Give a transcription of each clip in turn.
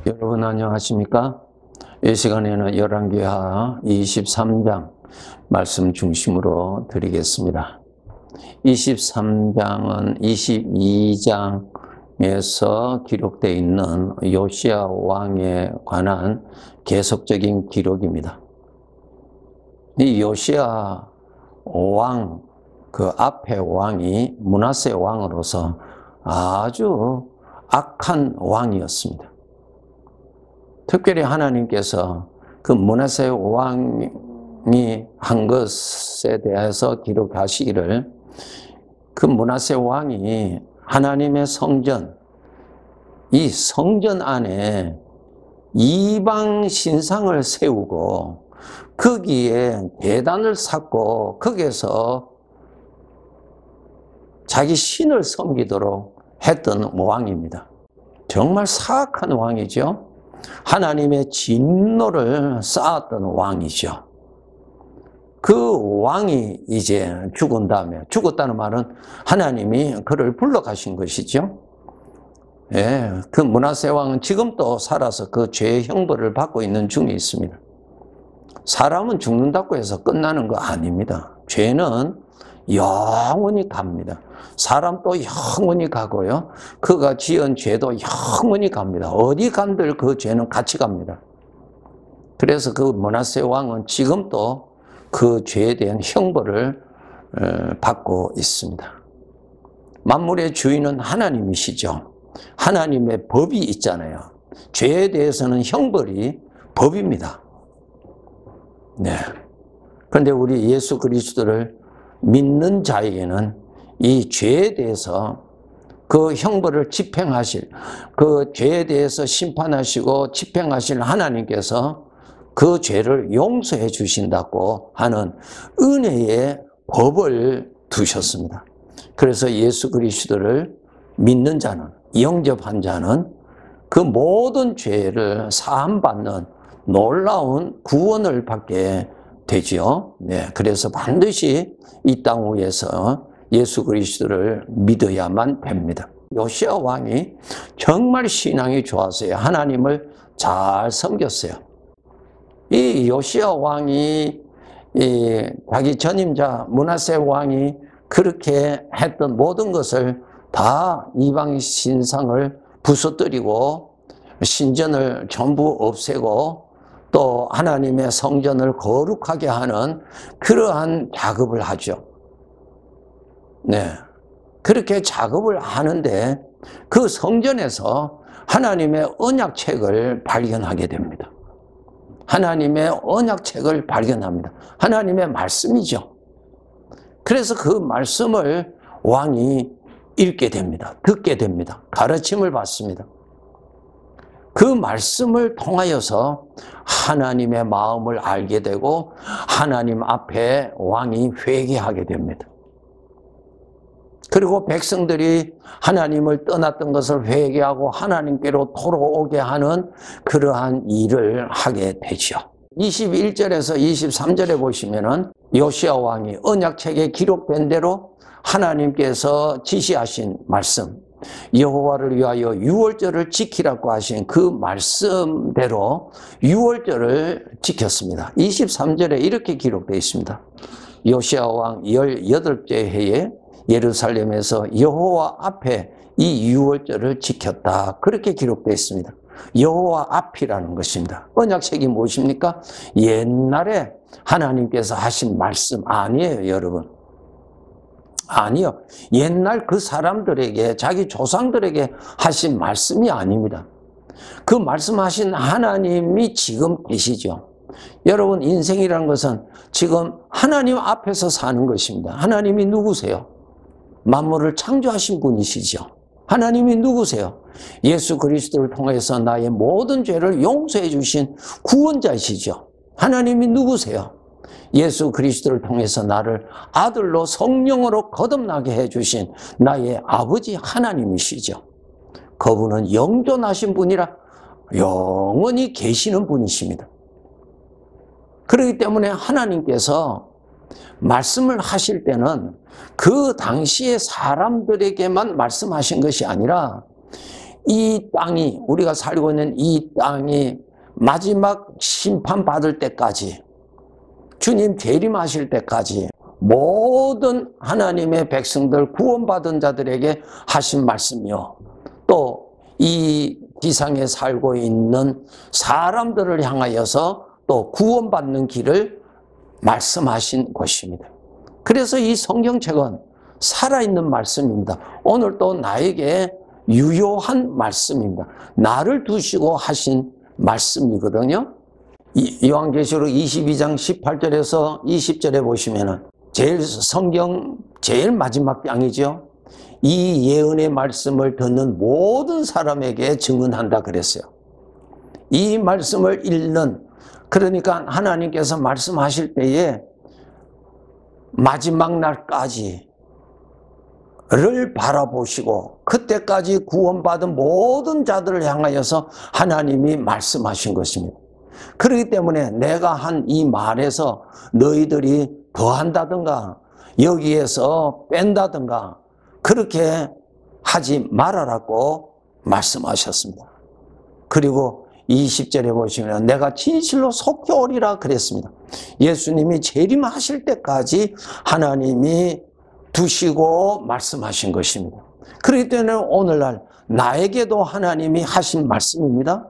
여러분 안녕하십니까? 이 시간에는 열왕기하 23장 말씀 중심으로 드리겠습니다. 23장은 22장에서 기록되어 있는 요시야 왕에 관한 계속적인 기록입니다. 이 요시야 왕, 그 앞에 왕이 므낫세 왕으로서 아주 악한 왕이었습니다. 특별히 하나님께서 그 므낫세 왕이 한 것에 대해서 기록하시기를, 그 므낫세 왕이 하나님의 성전, 이 성전 안에 이방 신상을 세우고 거기에 제단을 쌓고 거기에서 자기 신을 섬기도록 했던 왕입니다. 정말 사악한 왕이죠. 하나님의 진노를 쌓았던 왕이죠. 그 왕이 이제 죽은 다음에, 죽었다는 말은 하나님이 그를 불러가신 것이죠. 예, 그 므낫세 왕은 지금도 살아서 그 죄의 형벌을 받고 있는 중에 있습니다. 사람은 죽는다고 해서 끝나는 거 아닙니다. 죄는 영원히 갑니다. 사람도 영원히 가고요. 그가 지은 죄도 영원히 갑니다. 어디 간들 그 죄는 같이 갑니다. 그래서 그 므낫세 왕은 지금도 그 죄에 대한 형벌을 받고 있습니다. 만물의 주인은 하나님이시죠. 하나님의 법이 있잖아요. 죄에 대해서는 형벌이 법입니다. 네. 그런데 우리 예수 그리스도를 믿는 자에게는 이 죄에 대해서 그 형벌을 집행하실, 그 죄에 대해서 심판하시고 집행하실 하나님께서 그 죄를 용서해 주신다고 하는 은혜의 법을 두셨습니다. 그래서 예수 그리스도를 믿는 자는, 영접한 자는 그 모든 죄를 사함받는 놀라운 구원을 받게 되죠. 네, 그래서 반드시 이 땅 위에서 예수 그리스도를 믿어야만 됩니다. 요시야 왕이 정말 신앙이 좋았어요. 하나님을 잘 섬겼어요. 이 요시야 왕이 자기 전임자 므낫세 왕이 그렇게 했던 모든 것을 다 이방 신상을 부숴뜨리고 신전을 전부 없애고 또 하나님의 성전을 거룩하게 하는 그러한 작업을 하죠. 네, 그렇게 작업을 하는데 그 성전에서 하나님의 언약책을 발견하게 됩니다. 하나님의 언약책을 발견합니다. 하나님의 말씀이죠. 그래서 그 말씀을 왕이 읽게 됩니다. 듣게 됩니다. 가르침을 받습니다. 그 말씀을 통하여서 하나님의 마음을 알게 되고 하나님 앞에 왕이 회개하게 됩니다. 그리고 백성들이 하나님을 떠났던 것을 회개하고 하나님께로 돌아오게 하는 그러한 일을 하게 되죠. 21절에서 23절에 보시면은 요시야 왕이 언약책에 기록된 대로 하나님께서 지시하신 말씀, 여호와를 위하여 유월절을 지키라고 하신 그 말씀대로 유월절을 지켰습니다. 23절에 이렇게 기록되어 있습니다. 요시야 왕 18째 해에 예루살렘에서 여호와 앞에 이 유월절을 지켰다. 그렇게 기록되어 있습니다. 여호와 앞이라는 것입니다. 언약책이 무엇입니까? 옛날에 하나님께서 하신 말씀 아니에요, 여러분. 아니요. 옛날 그 사람들에게, 자기 조상들에게 하신 말씀이 아닙니다. 그 말씀하신 하나님이 지금 계시죠. 여러분, 인생이라는 것은 지금 하나님 앞에서 사는 것입니다. 하나님이 누구세요? 만물을 창조하신 분이시죠. 하나님이 누구세요? 예수 그리스도를 통해서 나의 모든 죄를 용서해 주신 구원자이시죠. 하나님이 누구세요? 예수 그리스도를 통해서 나를 아들로 성령으로 거듭나게 해주신 나의 아버지 하나님이시죠. 그분은 영존하신 분이라 영원히 계시는 분이십니다. 그렇기 때문에 하나님께서 말씀을 하실 때는 그 당시의 사람들에게만 말씀하신 것이 아니라 이 땅이, 우리가 살고 있는 이 땅이 마지막 심판받을 때까지, 주님 재림하실 때까지 모든 하나님의 백성들, 구원받은 자들에게 하신 말씀이요, 또 이 지상에 살고 있는 사람들을 향하여서 또 구원받는 길을 말씀하신 것입니다. 그래서 이 성경책은 살아있는 말씀입니다. 오늘 또 나에게 유효한 말씀입니다. 나를 두시고 하신 말씀이거든요. 요한계시록 22장 18절에서 20절에 보시면은 성경 제일 마지막 장이죠. 이 예언의 말씀을 듣는 모든 사람에게 증언한다 그랬어요. 이 말씀을 읽는, 그러니까 하나님께서 말씀하실 때에 마지막 날까지를 바라보시고 그때까지 구원받은 모든 자들을 향하여서 하나님이 말씀하신 것입니다. 그렇기 때문에 내가 한 이 말에서 너희들이 더한다든가 여기에서 뺀다든가 그렇게 하지 말아라고 말씀하셨습니다. 그리고 20절에 보시면 내가 진실로 속죄하리라 그랬습니다. 예수님이 재림하실 때까지 하나님이 두시고 말씀하신 것입니다. 그렇기 때문에 오늘날 나에게도 하나님이 하신 말씀입니다.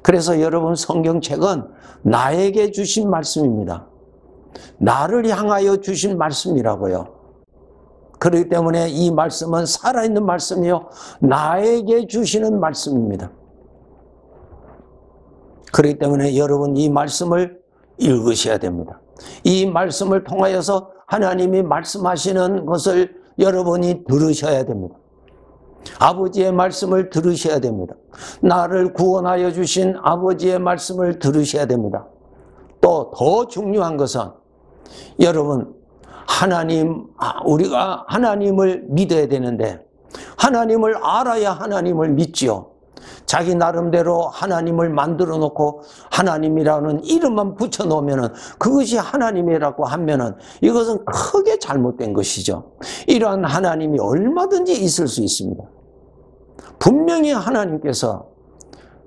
그래서 여러분, 성경책은 나에게 주신 말씀입니다. 나를 향하여 주신 말씀이라고요. 그렇기 때문에 이 말씀은 살아있는 말씀이요, 나에게 주시는 말씀입니다. 그렇기 때문에 여러분, 이 말씀을 읽으셔야 됩니다. 이 말씀을 통하여서 하나님이 말씀하시는 것을 여러분이 들으셔야 됩니다. 아버지의 말씀을 들으셔야 됩니다. 나를 구원하여 주신 아버지의 말씀을 들으셔야 됩니다. 또 더 중요한 것은 여러분, 우리가 하나님을 믿어야 되는데 하나님을 알아야 하나님을 믿지요. 자기 나름대로 하나님을 만들어 놓고 하나님이라는 이름만 붙여 놓으면은 그것이 하나님이라고 하면은 이것은 크게 잘못된 것이죠. 이러한 하나님이 얼마든지 있을 수 있습니다. 분명히 하나님께서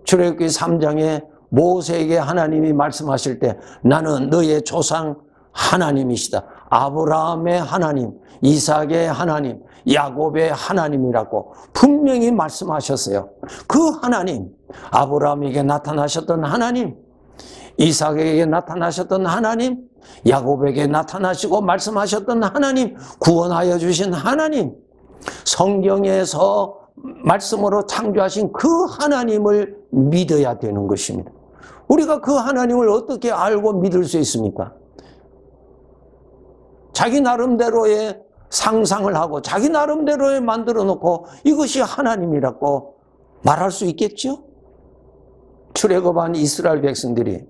출애굽기 3장에 모세에게 하나님이 말씀하실 때 나는 너의 조상 하나님이시다. 아브라함의 하나님, 이삭의 하나님, 야곱의 하나님이라고 분명히 말씀하셨어요. 그 하나님, 아브라함에게 나타나셨던 하나님, 이삭에게 나타나셨던 하나님, 야곱에게 나타나시고 말씀하셨던 하나님, 구원하여 주신 하나님, 성경에서 말씀으로 창조하신 그 하나님을 믿어야 되는 것입니다. 우리가 그 하나님을 어떻게 알고 믿을 수 있습니까? 자기 나름대로의 상상을 하고 자기 나름대로의 만들어 놓고 이것이 하나님이라고 말할 수 있겠죠? 출애굽한 이스라엘 백성들이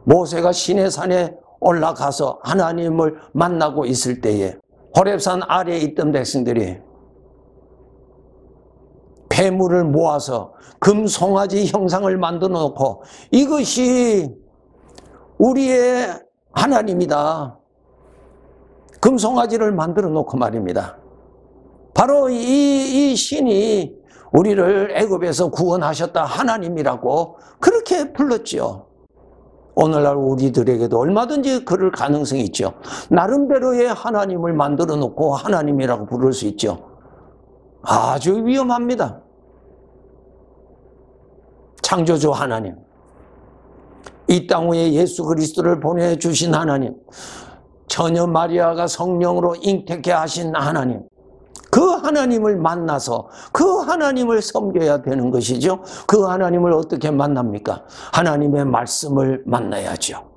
모세가 시내산에 올라가서 하나님을 만나고 있을 때에 호렙산 아래에 있던 백성들이 폐물을 모아서 금송아지 형상을 만들어 놓고 이것이 우리의 하나님이다. 금송아지를 만들어 놓고 말입니다. 바로 이 신이 우리를 애굽에서 구원하셨다 하나님이라고 그렇게 불렀죠. 오늘날 우리들에게도 얼마든지 그럴 가능성이 있죠. 나름대로의 하나님을 만들어 놓고 하나님이라고 부를 수 있죠. 아주 위험합니다. 창조주 하나님, 이 땅 위에 예수 그리스도를 보내주신 하나님, 처녀 마리아가 성령으로 잉태케 하신 하나님, 그 하나님을 만나서 그 하나님을 섬겨야 되는 것이죠. 그 하나님을 어떻게 만납니까? 하나님의 말씀을 만나야죠.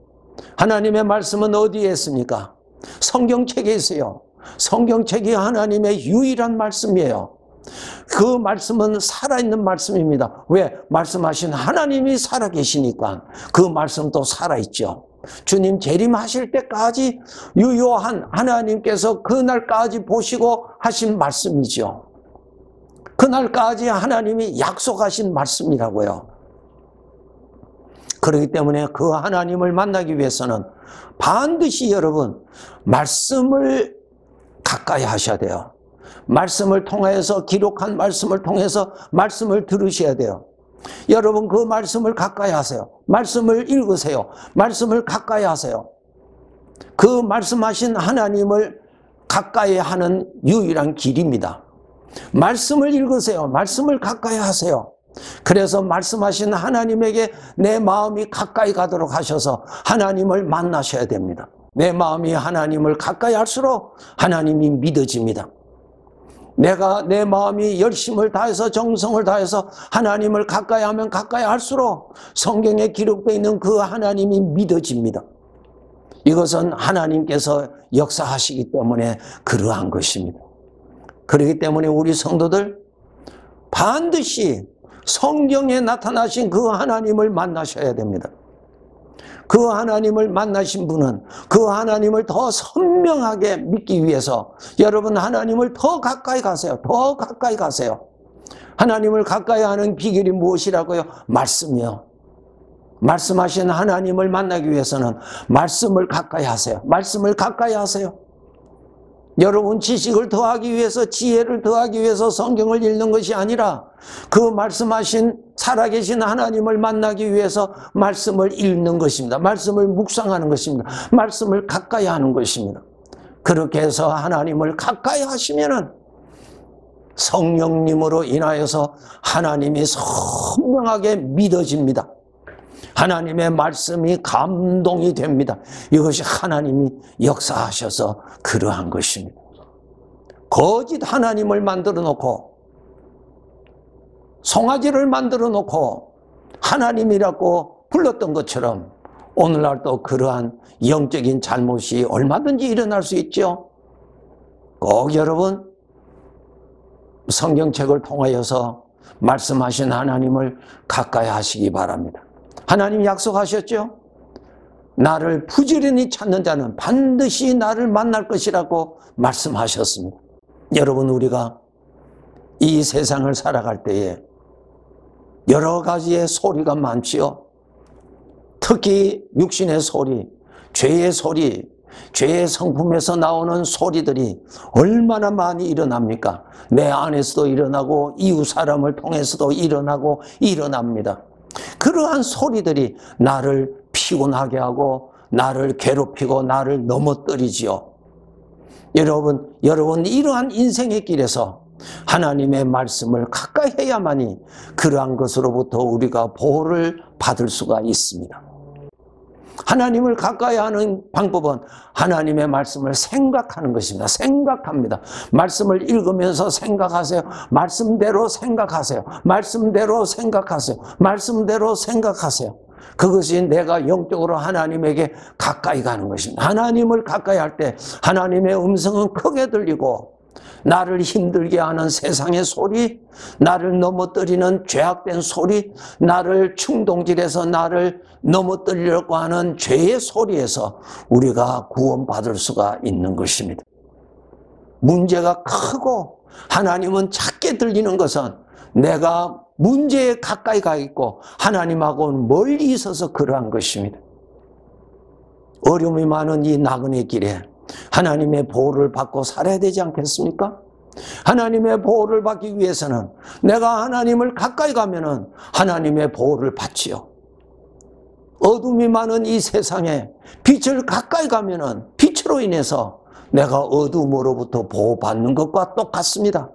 하나님의 말씀은 어디에 있습니까? 성경책에 있어요. 성경책이 하나님의 유일한 말씀이에요. 그 말씀은 살아있는 말씀입니다. 왜? 말씀하신 하나님이 살아계시니까 그 말씀도 살아있죠. 주님 재림하실 때까지 유효한 하나님께서 그날까지 보시고 하신 말씀이죠. 그날까지 하나님이 약속하신 말씀이라고요. 그렇기 때문에 그 하나님을 만나기 위해서는 반드시 여러분 말씀을 가까이 하셔야 돼요. 말씀을 통해서, 기록한 말씀을 통해서 말씀을 들으셔야 돼요. 여러분, 그 말씀을 가까이 하세요. 말씀을 읽으세요. 말씀을 가까이 하세요. 그 말씀하신 하나님을 가까이 하는 유일한 길입니다. 말씀을 읽으세요. 말씀을 가까이 하세요. 그래서 말씀하신 하나님에게 내 마음이 가까이 가도록 하셔서 하나님을 만나셔야 됩니다. 내 마음이 하나님을 가까이 할수록 하나님이 믿어집니다. 내가 내 마음이 열심을 다해서 정성을 다해서 하나님을 가까이 하면 가까이 할수록 성경에 기록되어 있는 그 하나님이 믿어집니다. 이것은 하나님께서 역사하시기 때문에 그러한 것입니다. 그렇기 때문에 우리 성도들 반드시 성경에 나타나신 그 하나님을 만나셔야 됩니다. 그 하나님을 만나신 분은 그 하나님을 더 선명하게 믿기 위해서 여러분 하나님을 더 가까이 가세요. 더 가까이 가세요. 하나님을 가까이 하는 비결이 무엇이라고요? 말씀이요. 말씀하신 하나님을 만나기 위해서는 말씀을 가까이 하세요. 말씀을 가까이 하세요. 여러분 지식을 더하기 위해서, 지혜를 더하기 위해서 성경을 읽는 것이 아니라 그 말씀하신 살아계신 하나님을 만나기 위해서 말씀을 읽는 것입니다. 말씀을 묵상하는 것입니다. 말씀을 가까이 하는 것입니다. 그렇게 해서 하나님을 가까이 하시면은 성령님으로 인하여서 하나님이 선명하게 믿어집니다. 하나님의 말씀이 감동이 됩니다. 이것이 하나님이 역사하셔서 그러한 것입니다. 거짓 하나님을 만들어 놓고 송아지를 만들어 놓고 하나님이라고 불렀던 것처럼 오늘날도 그러한 영적인 잘못이 얼마든지 일어날 수 있죠. 꼭 여러분 성경책을 통하여서 말씀하신 하나님을 가까이 하시기 바랍니다. 하나님 약속하셨죠? 나를 부지런히 찾는 자는 반드시 나를 만날 것이라고 말씀하셨습니다. 여러분 우리가 이 세상을 살아갈 때에 여러 가지의 소리가 많지요. 특히 육신의 소리, 죄의 소리, 죄의 성품에서 나오는 소리들이 얼마나 많이 일어납니까? 내 안에서도 일어나고 이웃 사람을 통해서도 일어납니다. 그러한 소리들이 나를 피곤하게 하고 나를 괴롭히고 나를 넘어뜨리지요. 여러분 이러한 인생의 길에서 하나님의 말씀을 가까이 해야만이 그러한 것으로부터 우리가 보호를 받을 수가 있습니다. 하나님을 가까이 하는 방법은 하나님의 말씀을 생각하는 것입니다. 생각합니다. 말씀을 읽으면서 생각하세요. 말씀대로 생각하세요. 말씀대로 생각하세요. 말씀대로 생각하세요. 그것이 내가 영적으로 하나님에게 가까이 가는 것입니다. 하나님을 가까이 할 때 하나님의 음성은 크게 들리고 나를 힘들게 하는 세상의 소리, 나를 넘어뜨리는 죄악된 소리, 나를 충동질해서 나를 넘어뜨리려고 하는 죄의 소리에서 우리가 구원받을 수가 있는 것입니다. 문제가 크고 하나님은 작게 들리는 것은 내가 문제에 가까이 가 있고 하나님하고는 멀리 있어서 그러한 것입니다. 어려움이 많은 이 나그네 길에 하나님의 보호를 받고 살아야 되지 않겠습니까? 하나님의 보호를 받기 위해서는 내가 하나님을 가까이 가면은 하나님의 보호를 받지요. 어둠이 많은 이 세상에 빛을 가까이 가면은 빛으로 인해서 내가 어둠으로부터 보호받는 것과 똑같습니다.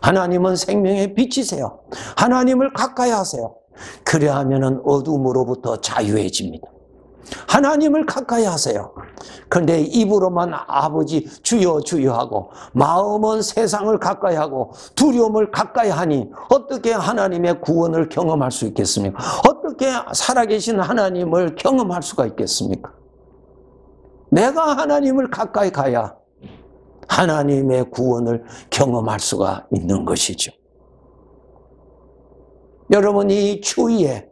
하나님은 생명의 빛이세요. 하나님을 가까이 하세요. 그래야 하면은 어둠으로부터 자유해집니다. 하나님을 가까이 하세요. 그런데 입으로만 아버지 주여 주여 하고 마음은 세상을 가까이 하고 두려움을 가까이 하니 어떻게 하나님의 구원을 경험할 수 있겠습니까? 어떻게 살아계신 하나님을 경험할 수가 있겠습니까? 내가 하나님을 가까이 가야 하나님의 구원을 경험할 수가 있는 것이죠. 여러분 이 추위를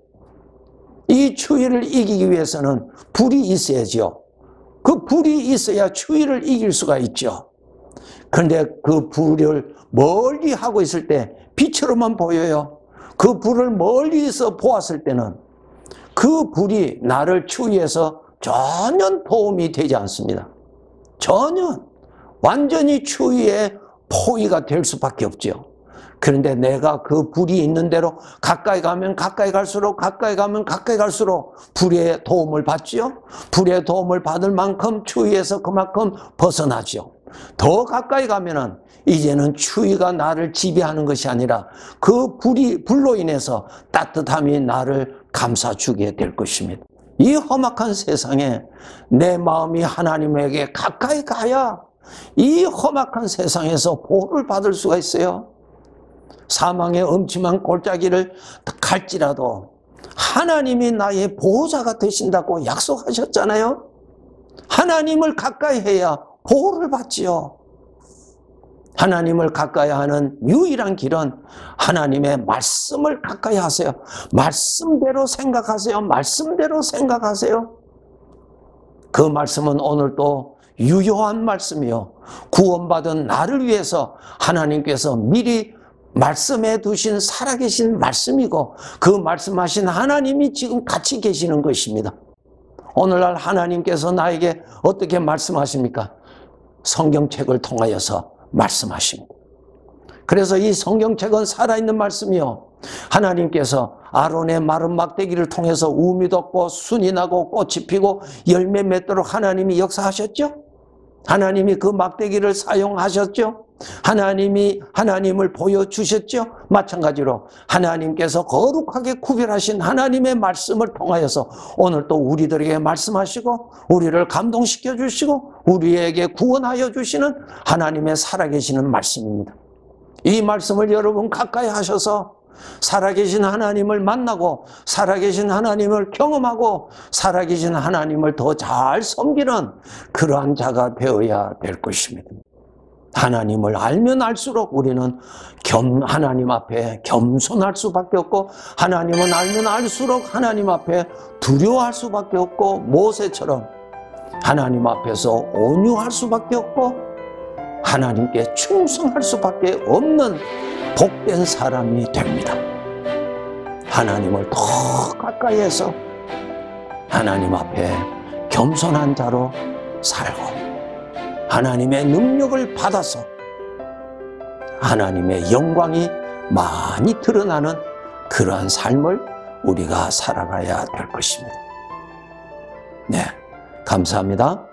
이기기 위해서는 불이 있어야죠. 그 불이 있어야 추위를 이길 수가 있죠. 그런데 그 불을 멀리 하고 있을 때 빛으로만 보여요. 그 불을 멀리서 보았을 때는 그 불이 나를 추위에서 전혀 도움이 되지 않습니다. 전혀 완전히 추위에 포위가 될 수밖에 없죠. 그런데 내가 그 불이 있는 대로 가까이 가면 가까이 갈수록 불의 도움을 받지요. 불의 도움을 받을 만큼 추위에서 그만큼 벗어나죠. 더 가까이 가면은 이제는 추위가 나를 지배하는 것이 아니라 그 불로 인해서 따뜻함이 나를 감싸주게 될 것입니다. 이 험악한 세상에 내 마음이 하나님에게 가까이 가야 이 험악한 세상에서 보호를 받을 수가 있어요. 사망의 엄침한 골짜기를 갈지라도 하나님이 나의 보호자가 되신다고 약속하셨잖아요. 하나님을 가까이 해야 보호를 받지요. 하나님을 가까이 하는 유일한 길은 하나님의 말씀을 가까이 하세요. 말씀대로 생각하세요. 말씀대로 생각하세요. 그 말씀은 오늘도 유효한 말씀이요. 구원받은 나를 위해서 하나님께서 미리 말씀해 두신 살아계신 말씀이고 그 말씀하신 하나님이 지금 같이 계시는 것입니다. 오늘날 하나님께서 나에게 어떻게 말씀하십니까? 성경책을 통하여서 말씀하십니다. 그래서 이 성경책은 살아있는 말씀이요. 하나님께서 아론의 마른 막대기를 통해서 우미 돋고 순이 나고 꽃이 피고 열매 맺도록 하나님이 역사하셨죠. 하나님이 그 막대기를 사용하셨죠. 하나님을 보여주셨죠. 마찬가지로 하나님께서 거룩하게 구별하신 하나님의 말씀을 통하여서 오늘 또 우리들에게 말씀하시고 우리를 감동시켜 주시고 우리에게 구원하여 주시는 하나님의 살아계시는 말씀입니다. 이 말씀을 여러분 가까이 하셔서 살아계신 하나님을 만나고 살아계신 하나님을 경험하고 살아계신 하나님을 더 잘 섬기는 그러한 자가 되어야 될 것입니다. 하나님을 알면 알수록 우리는 하나님 앞에 겸손할 수밖에 없고 하나님은 알면 알수록 하나님 앞에 두려워할 수밖에 없고 모세처럼 하나님 앞에서 온유할 수밖에 없고 하나님께 충성할 수밖에 없는 복된 사람이 됩니다. 하나님을 더 가까이 해서 하나님 앞에 겸손한 자로 살고 하나님의 능력을 받아서 하나님의 영광이 많이 드러나는 그러한 삶을 우리가 살아가야 될 것입니다. 네, 감사합니다.